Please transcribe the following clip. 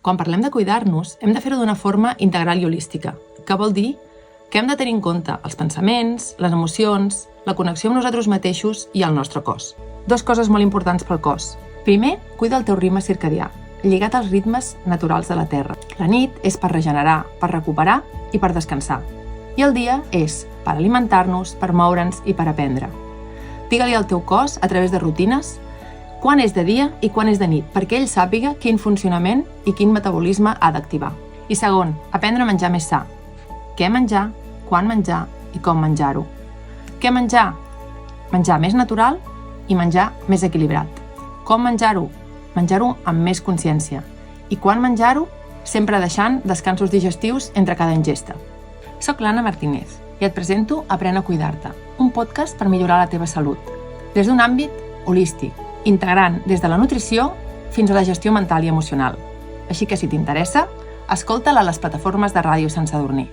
Quan parlem de cuidar-nos, hem de fer-ho d'una forma integral i holística, que vol dir que hem de tenir en compte els pensaments, les emocions, la connexió amb nosaltres mateixos i el nostre cos. Dos coses molt importants pel cos. Primer, cuida el teu ritme circadià, lligat als ritmes naturals de la Terra. La nit és per regenerar, per recuperar i per descansar. I el dia és per alimentar-nos, per moure'ns i per aprendre. Digue-li al teu cos, a través de rutines, quan és de dia i quan és de nit, perquè ell sàpiga quin funcionament i quin metabolisme ha d'activar. I segon, aprendre a menjar més sa. Què menjar, quan menjar i com menjar-ho. Què menjar? Menjar més natural i menjar més equilibrat. Com menjar-ho? Menjar-ho amb més consciència. I quan menjar-ho? Sempre deixant descansos digestius entre cada ingesta. Soc l'Anna Martínez i et presento Aprèn a cuidar-te, un podcast per millorar la teva salut, des d'un àmbit holístic, integrant des de la nutrició fins a la gestió mental i emocional. Així que si t'interessa, escolta-la a les plataformes de ràdio sense dormir.